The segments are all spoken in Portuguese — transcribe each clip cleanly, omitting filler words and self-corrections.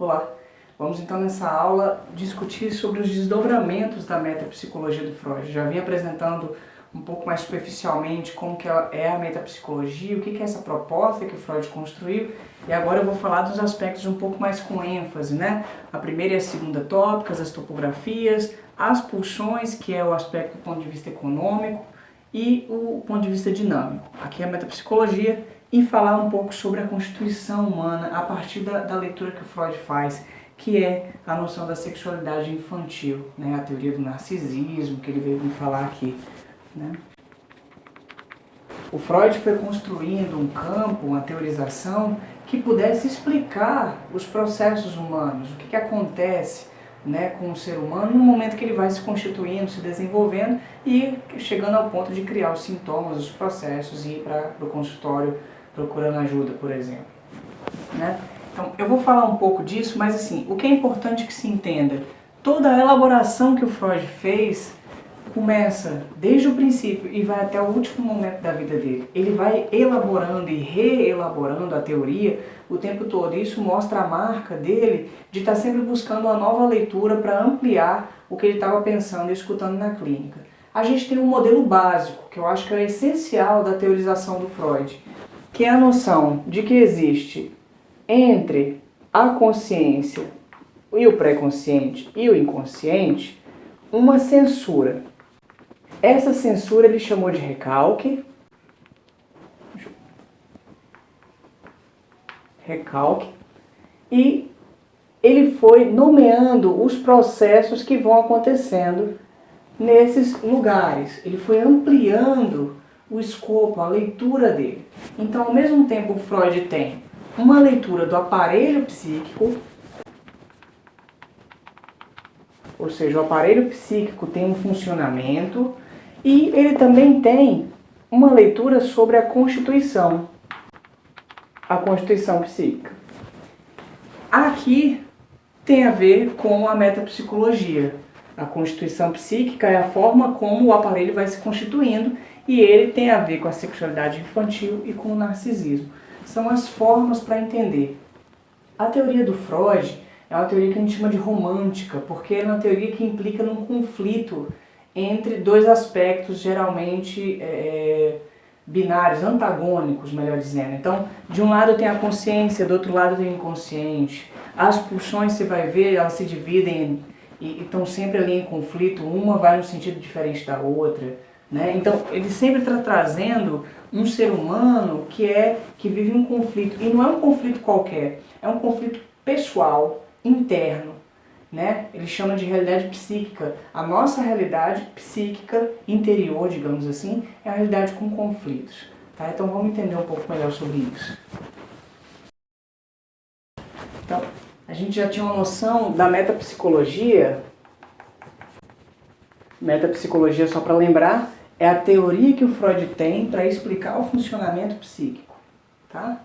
Olá, vamos então nessa aula discutir sobre os desdobramentos da metapsicologia do Freud. Já vim apresentando um pouco mais superficialmente como que é a metapsicologia, o que é essa proposta que o Freud construiu, e agora eu vou falar dos aspectos um pouco mais com ênfase, né? A primeira e a segunda tópicas, as topografias, as pulsões, que é o aspecto do ponto de vista econômico, e o ponto de vista dinâmico. Aqui é a metapsicologia, e falar um pouco sobre a constituição humana a partir da leitura que o Freud faz, que é a noção da sexualidade infantil, né? A teoria do narcisismo, que ele veio me falar aqui, né? O Freud foi construindo um campo, uma teorização que pudesse explicar os processos humanos, o que acontece, né, com o ser humano no momento que ele vai se constituindo, se desenvolvendo e chegando ao ponto de criar os sintomas, os processos e ir para o consultório procurando ajuda, por exemplo, né? Então, eu vou falar um pouco disso, mas assim, o que é importante que se entenda, toda a elaboração que o Freud fez começa desde o princípio e vai até o último momento da vida dele. Ele vai elaborando e reelaborando a teoria o tempo todo. Isso mostra a marca dele de estar sempre buscando uma nova leitura para ampliar o que ele estava pensando e escutando na clínica. A gente tem um modelo básico, que eu acho que é essencial da teorização do Freud, que é a noção de que existe entre a consciência e o pré-consciente e o inconsciente uma censura. Essa censura ele chamou de recalque. E ele foi nomeando os processos que vão acontecendo nesses lugares. Ele foi ampliando o escopo, a leitura dele. Então, ao mesmo tempo, o Freud tem uma leitura do aparelho psíquico, ou seja, o aparelho psíquico tem um funcionamento, e ele também tem uma leitura sobre a constituição psíquica. Aqui tem a ver com a metapsicologia. A constituição psíquica é a forma como o aparelho vai se constituindo e ele tem a ver com a sexualidade infantil e com o narcisismo. São as formas para entender. A teoria do Freud é uma teoria que a gente chama de romântica, porque é uma teoria que implica num conflito entre dois aspectos geralmente binários, antagônicos, melhor dizendo. Então, de um lado tem a consciência, do outro lado tem o inconsciente. As pulsões, você vai ver, elas se dividem e estão sempre ali em conflito, uma vai no sentido diferente da outra, né? Então, ele sempre está trazendo um ser humano que vive um conflito, e não é um conflito qualquer, é um conflito pessoal, interno, né? Ele chama de realidade psíquica. A nossa realidade psíquica interior, digamos assim, é a realidade com conflitos, tá? Então vamos entender um pouco melhor sobre isso. Então, a gente já tinha uma noção da metapsicologia. Metapsicologia, só para lembrar, é a teoria que o Freud tem para explicar o funcionamento psíquico, tá?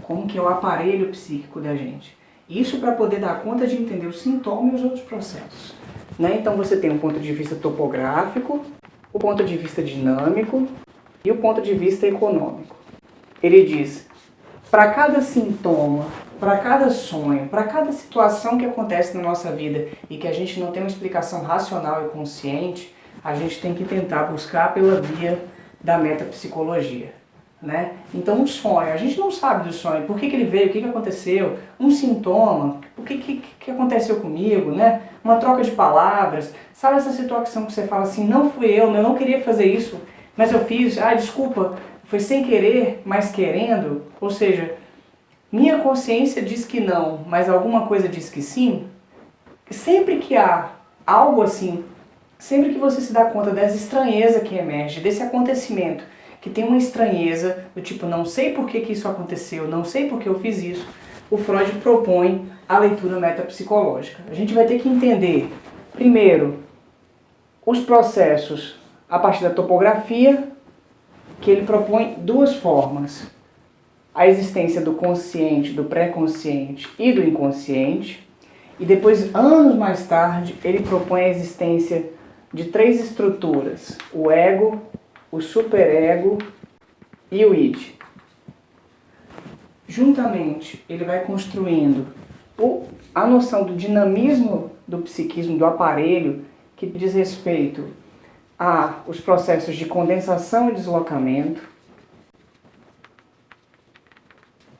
Como que é o aparelho psíquico da gente. Isso para poder dar conta de entender os sintomas e os outros processos, né? Então você tem um ponto de vista topográfico, o ponto de vista dinâmico e o ponto de vista econômico. Ele diz, para cada sintoma, para cada sonho, para cada situação que acontece na nossa vida e que a gente não tem uma explicação racional e consciente, a gente tem que tentar buscar pela via da metapsicologia, né? Então um sonho, a gente não sabe do sonho, por que ele veio, o que aconteceu, um sintoma, o que aconteceu comigo, né? Uma troca de palavras, sabe essa situação que você fala assim, não fui eu não queria fazer isso, mas eu fiz, desculpa, foi sem querer, mas querendo, ou seja, minha consciência diz que não, mas alguma coisa diz que sim. Sempre que há algo assim, sempre que você se dá conta dessa estranheza que emerge, desse acontecimento, que tem uma estranheza, do tipo, não sei por que isso aconteceu, não sei por que eu fiz isso, o Freud propõe a leitura metapsicológica. A gente vai ter que entender, primeiro, os processos a partir da topografia, que ele propõe duas formas. A existência do consciente, do pré-consciente e do inconsciente. E depois, anos mais tarde, ele propõe a existência de três estruturas: o ego, o superego e o id. Juntamente, ele vai construindo a noção do dinamismo do psiquismo, do aparelho, que diz respeito aos processos de condensação e deslocamento,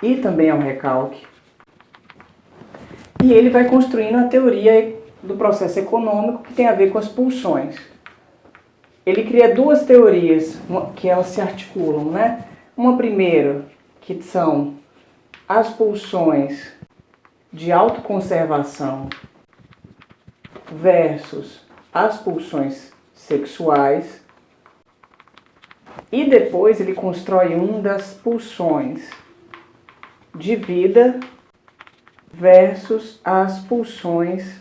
e também ao recalque. E ele vai construindo a teoria do processo econômico que tem a ver com as pulsões. Ele cria duas teorias que elas se articulam, né? Uma primeira, que são as pulsões de autoconservação versus as pulsões sexuais. E depois ele constrói das pulsões de vida versus as pulsões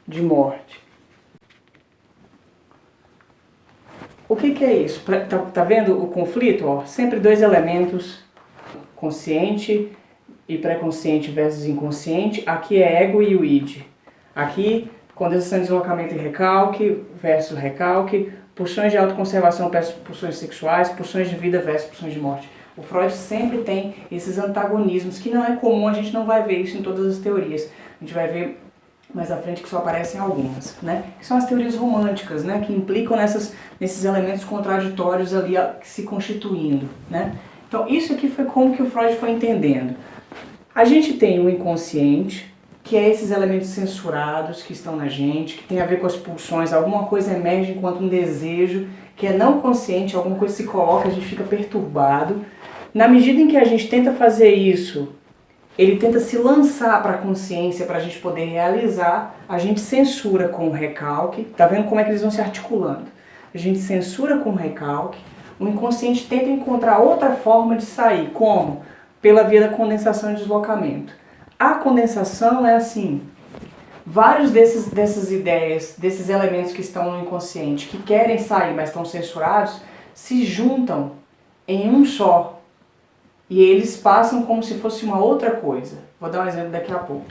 de morte. O que é isso? Tá vendo o conflito? Ó, sempre dois elementos, consciente e pré-consciente versus inconsciente. Aqui é ego e o id. Aqui, condensação, deslocamento e recalque versus recalque. Pulsões de autoconservação versus pulsões sexuais. Pulsões de vida versus pulsões de morte. O Freud sempre tem esses antagonismos, que não é comum, a gente não vai ver isso em todas as teorias. A gente vai ver mais à frente que só aparecem algumas, né? Que são as teorias românticas, né? Que implicam nesses elementos contraditórios ali se constituindo, né? Então isso aqui foi como que o Freud foi entendendo. A gente tem o inconsciente, que é esses elementos censurados que estão na gente, que tem a ver com as pulsões, alguma coisa emerge enquanto um desejo, que é não consciente, alguma coisa se coloca, a gente fica perturbado. Na medida em que a gente tenta fazer isso, ele tenta se lançar para a consciência para a gente poder realizar, a gente censura com o recalque. Tá vendo como é que eles vão se articulando? A gente censura com o recalque, o inconsciente tenta encontrar outra forma de sair. Como? Pela via da condensação e deslocamento. A condensação é assim, vários dessas ideias, desses elementos que estão no inconsciente, que querem sair, mas estão censurados, se juntam em um só. E eles passam como se fosse uma outra coisa. Vou dar um exemplo daqui a pouco.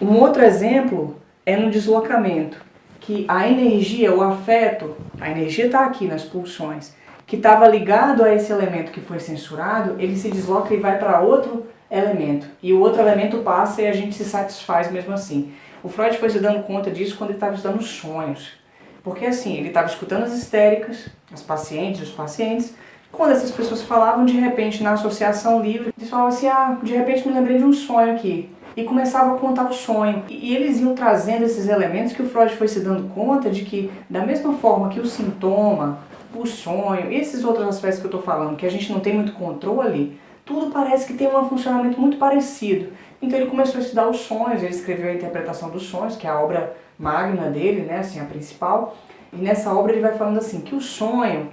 Um outro exemplo é no deslocamento, que a energia, o afeto, a energia está aqui nas pulsões, que estava ligado a esse elemento que foi censurado, ele se desloca e vai para outro elemento. E o outro elemento passa e a gente se satisfaz mesmo assim. O Freud foi se dando conta disso quando ele estava estudando os sonhos. Porque assim, ele estava escutando as histéricas, as pacientes, os pacientes. Quando essas pessoas falavam, de repente, na associação livre, eles falavam assim, de repente me lembrei de um sonho aqui. E começavam a contar o sonho. E eles iam trazendo esses elementos que o Freud foi se dando conta de que, da mesma forma que o sintoma, o sonho, esses outros aspectos que eu estou falando, que a gente não tem muito controle, tudo parece que tem um funcionamento muito parecido. Então ele começou a estudar os sonhos, ele escreveu a Interpretação dos Sonhos, que é a obra magna dele, né, assim, a principal. E nessa obra ele vai falando assim, que o sonho,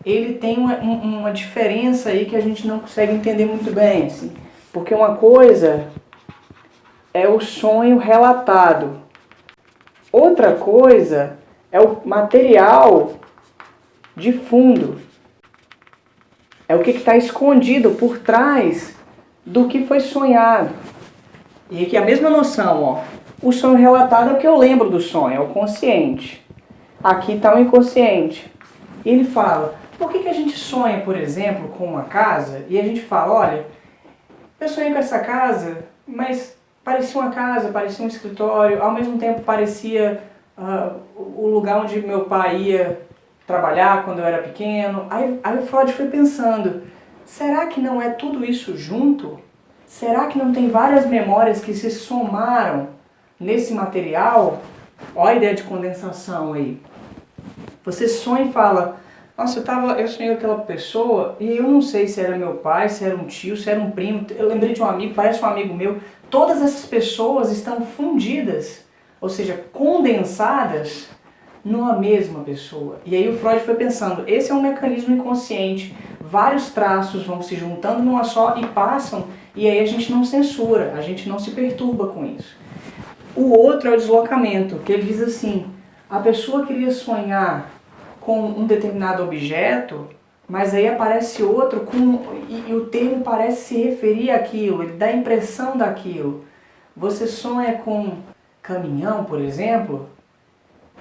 ele tem uma diferença aí que a gente não consegue entender muito bem, assim. Porque uma coisa é o sonho relatado. Outra coisa é o material de fundo. É o que está escondido por trás do que foi sonhado. E aqui a mesma noção, ó. O sonho relatado é o que eu lembro do sonho, é o consciente. Aqui está o inconsciente. E ele fala, por que a gente sonha, por exemplo, com uma casa e a gente fala, olha, eu sonhei com essa casa, mas parecia uma casa, parecia um escritório, ao mesmo tempo parecia o lugar onde meu pai ia trabalhar quando eu era pequeno. Aí o Freud foi pensando, será que não é tudo isso junto? Será que não tem várias memórias que se somaram nesse material? Olha a ideia de condensação aí. Você sonha e fala, nossa, eu sonhei com aquela pessoa e eu não sei se era meu pai, se era um tio, se era um primo, eu lembrei de um amigo, parece um amigo meu. Todas essas pessoas estão fundidas, ou seja, condensadas numa mesma pessoa. E aí o Freud foi pensando, esse é um mecanismo inconsciente, vários traços vão se juntando numa só e passam, e aí a gente não censura, a gente não se perturba com isso. O outro é o deslocamento, que ele diz assim, a pessoa queria sonhar com um determinado objeto, mas aí aparece outro e o termo parece se referir àquilo, ele dá a impressão daquilo. Você sonha com caminhão, por exemplo,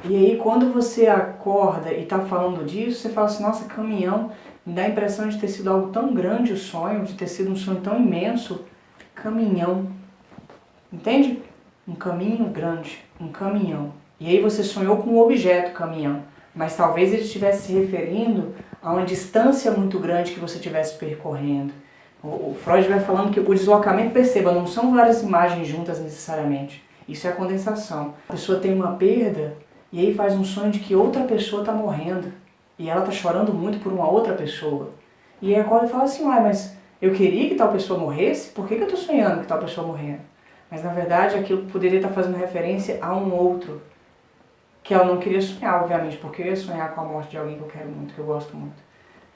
e aí quando você acorda e está falando disso, você fala assim, nossa, caminhão, me dá a impressão de ter sido algo tão grande o sonho, de ter sido um sonho tão imenso, caminhão. Entende? Um caminho grande, um caminhão. E aí você sonhou com um objeto, caminhão, mas talvez ele estivesse se referindo a uma distância muito grande que você estivesse percorrendo. O Freud vai falando que o deslocamento, perceba, não são várias imagens juntas necessariamente. Isso é a condensação. A pessoa tem uma perda e aí faz um sonho de que outra pessoa está morrendo. E ela está chorando muito por uma outra pessoa. E aí acorda e fala assim, mas eu queria que tal pessoa morresse, por que eu estou sonhando que tal pessoa morrendo? Mas na verdade aquilo poderia estar fazendo referência a um outro, que ela não queria sonhar, obviamente, porque eu ia sonhar com a morte de alguém que eu quero muito, que eu gosto muito.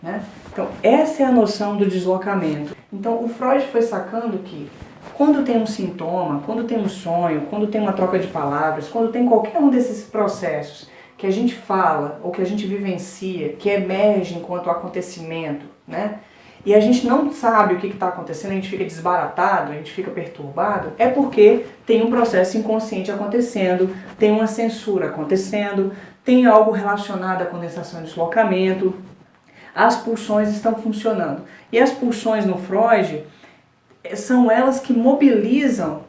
Né? Então essa é a noção do deslocamento. Então o Freud foi sacando que quando tem um sintoma, quando tem um sonho, quando tem uma troca de palavras, quando tem qualquer um desses processos que a gente fala ou que a gente vivencia, que emerge enquanto acontecimento, né? E a gente não sabe o que está acontecendo, a gente fica desbaratado, a gente fica perturbado, é porque tem um processo inconsciente acontecendo, tem uma censura acontecendo, tem algo relacionado à condensação e deslocamento, as pulsões estão funcionando. E as pulsões no Freud são elas que mobilizam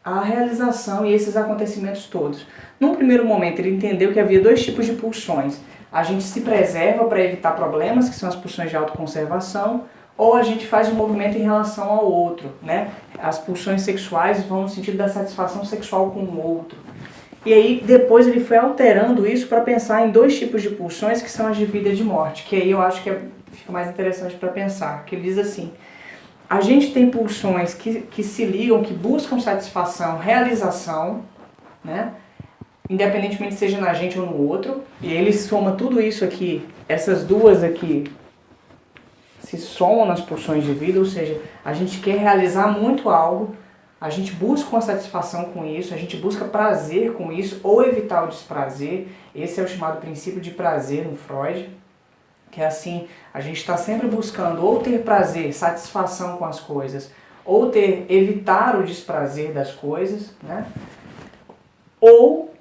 a realização e esses acontecimentos todos. Num primeiro momento ele entendeu que havia dois tipos de pulsões. A gente se preserva para evitar problemas, que são as pulsões de autoconservação, ou a gente faz um movimento em relação ao outro, né? As pulsões sexuais vão no sentido da satisfação sexual com o outro. E aí depois ele foi alterando isso para pensar em dois tipos de pulsões, que são as de vida e de morte, que aí eu acho que fica mais interessante para pensar, que ele diz assim: a gente tem pulsões que se ligam, que buscam satisfação, realização, né? Independentemente seja na gente ou no outro, e ele soma tudo isso aqui, essas duas aqui se somam nas pulsões de vida, ou seja, a gente quer realizar muito algo, a gente busca uma satisfação com isso, a gente busca prazer com isso, ou evitar o desprazer. Esse é o chamado princípio de prazer no Freud, que é assim, a gente está sempre buscando ou ter prazer, satisfação com as coisas, ou evitar o desprazer das coisas, né? Ou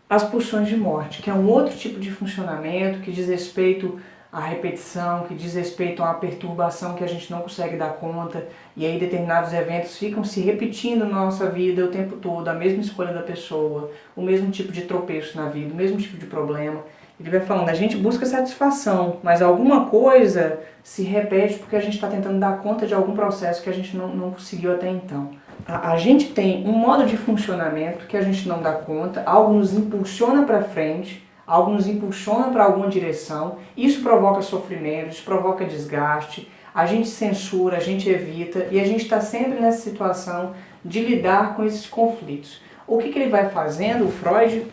as pulsões de morte, que é um outro tipo de funcionamento que diz respeito à repetição, que diz respeito a uma perturbação que a gente não consegue dar conta, e aí determinados eventos ficam se repetindo na nossa vida o tempo todo, a mesma escolha da pessoa, o mesmo tipo de tropeço na vida, o mesmo tipo de problema. Ele vai falando, a gente busca satisfação, mas alguma coisa se repete porque a gente está tentando dar conta de algum processo que a gente não conseguiu até então. A gente tem um modo de funcionamento que a gente não dá conta, algo nos impulsiona para frente, algo nos impulsiona para alguma direção, isso provoca sofrimento, isso provoca desgaste, a gente censura, a gente evita e a gente está sempre nessa situação de lidar com esses conflitos. O que ele vai fazendo, o Freud,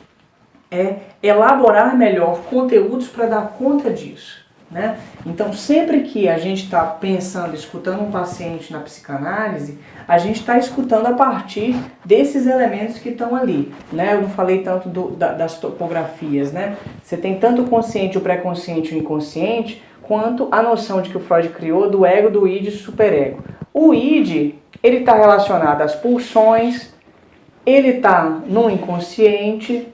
é elaborar melhor conteúdos para dar conta disso, né? Então, sempre que a gente está pensando, escutando um paciente na psicanálise, a gente está escutando a partir desses elementos que estão ali, né? Eu não falei tanto das topografias, né? Você tem tanto o consciente, o pré-consciente e o inconsciente, quanto a noção de que o Freud criou do ego, do id e do superego. O id, ele está relacionado às pulsões, ele está no inconsciente,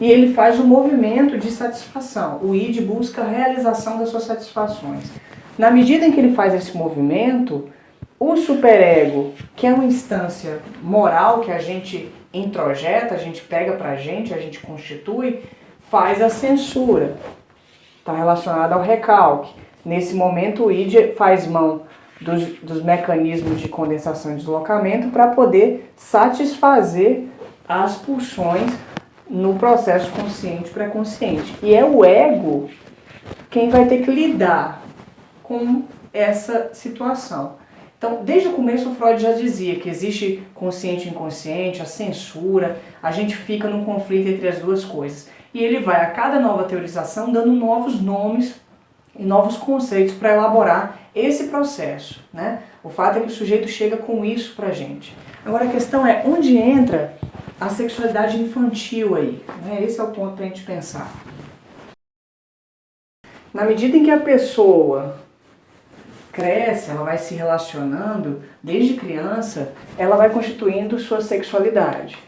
e ele faz um movimento de satisfação. O id busca a realização das suas satisfações. Na medida em que ele faz esse movimento, o superego, que é uma instância moral que a gente introjeta, a gente pega pra gente, a gente constitui, faz a censura. Está relacionado ao recalque. Nesse momento o id faz mão dos mecanismos de condensação e deslocamento para poder satisfazer as pulsões no processo consciente e pré-consciente. E é o ego quem vai ter que lidar com essa situação. Então, desde o começo o Freud já dizia que existe consciente e inconsciente, a censura, a gente fica num conflito entre as duas coisas. E ele vai, a cada nova teorização, dando novos nomes e novos conceitos para elaborar esse processo, né? O fato é que o sujeito chega com isso pra gente. Agora a questão é, onde entra a sexualidade infantil aí? Né? Esse é o ponto para a gente pensar. Na medida em que a pessoa cresce, ela vai se relacionando, desde criança, ela vai constituindo sua sexualidade.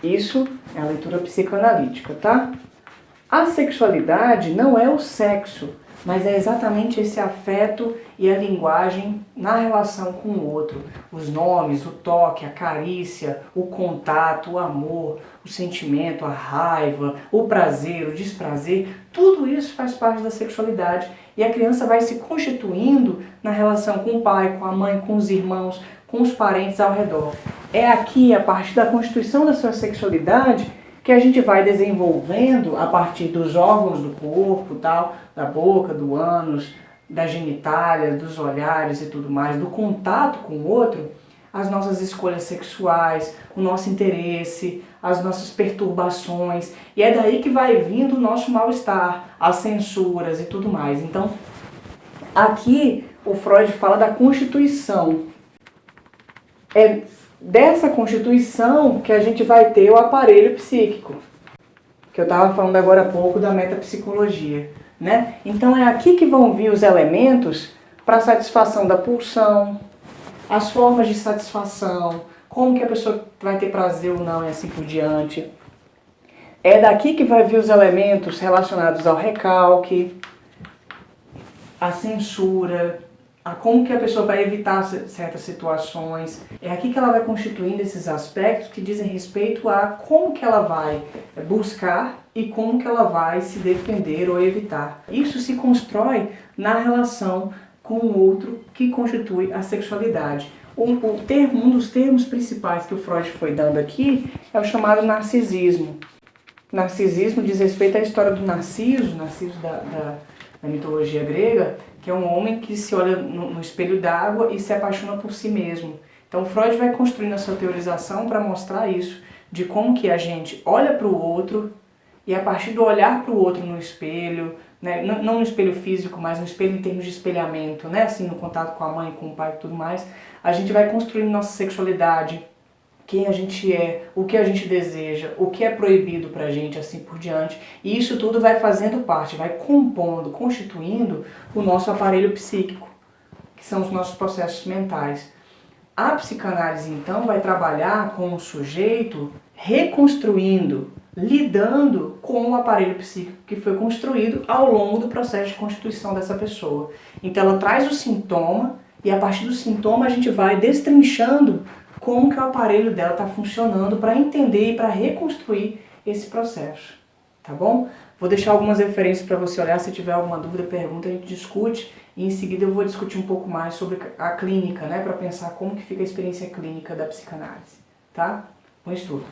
Isso é a leitura psicanalítica, tá? A sexualidade não é o sexo, mas é exatamente esse afeto e a linguagem na relação com o outro. Os nomes, o toque, a carícia, o contato, o amor, o sentimento, a raiva, o prazer, o desprazer, tudo isso faz parte da sexualidade. E a criança vai se constituindo na relação com o pai, com a mãe, com os irmãos, com os parentes ao redor. É aqui, a partir da constituição da sua sexualidade, que a gente vai desenvolvendo a partir dos órgãos do corpo, tal, da boca, do ânus, da genitália, dos olhares e tudo mais, do contato com o outro, as nossas escolhas sexuais, o nosso interesse, as nossas perturbações, e é daí que vai vindo o nosso mal-estar, as censuras e tudo mais. Então, aqui o Freud fala da constituição. É dessa constituição que a gente vai ter o aparelho psíquico, que eu estava falando agora há pouco da metapsicologia, né? Então é aqui que vão vir os elementos para a satisfação da pulsão, as formas de satisfação, como que a pessoa vai ter prazer ou não e assim por diante. É daqui que vai vir os elementos relacionados ao recalque, à censura, a como que a pessoa vai evitar certas situações. É aqui que ela vai constituindo esses aspectos que dizem respeito a como que ela vai buscar e como que ela vai se defender ou evitar. Isso se constrói na relação com o outro que constitui a sexualidade. Um dos termos principais que o Freud foi dando aqui é o chamado narcisismo. Narcisismo diz respeito à história do Narciso da mitologia grega, que é um homem que se olha no espelho d'água e se apaixona por si mesmo. Então Freud vai construindo a sua teorização para mostrar isso, de como que a gente olha para o outro e a partir do olhar para o outro no espelho, né, não no espelho físico, mas no espelho em termos de espelhamento, né, assim, no contato com a mãe, com o pai e tudo mais, a gente vai construindo nossa sexualidade, quem a gente é, o que a gente deseja, o que é proibido pra gente, assim por diante. E isso tudo vai fazendo parte, vai compondo, constituindo o nosso aparelho psíquico, que são os nossos processos mentais. A psicanálise, então, vai trabalhar com o sujeito reconstruindo, lidando com o aparelho psíquico que foi construído ao longo do processo de constituição dessa pessoa. Então ela traz o sintoma e a partir do sintoma a gente vai destrinchando como que o aparelho dela está funcionando para entender e para reconstruir esse processo, tá bom? Vou deixar algumas referências para você olhar, se tiver alguma dúvida, pergunta, a gente discute e em seguida eu vou discutir um pouco mais sobre a clínica, né, para pensar como que fica a experiência clínica da psicanálise, tá? Bom estudo!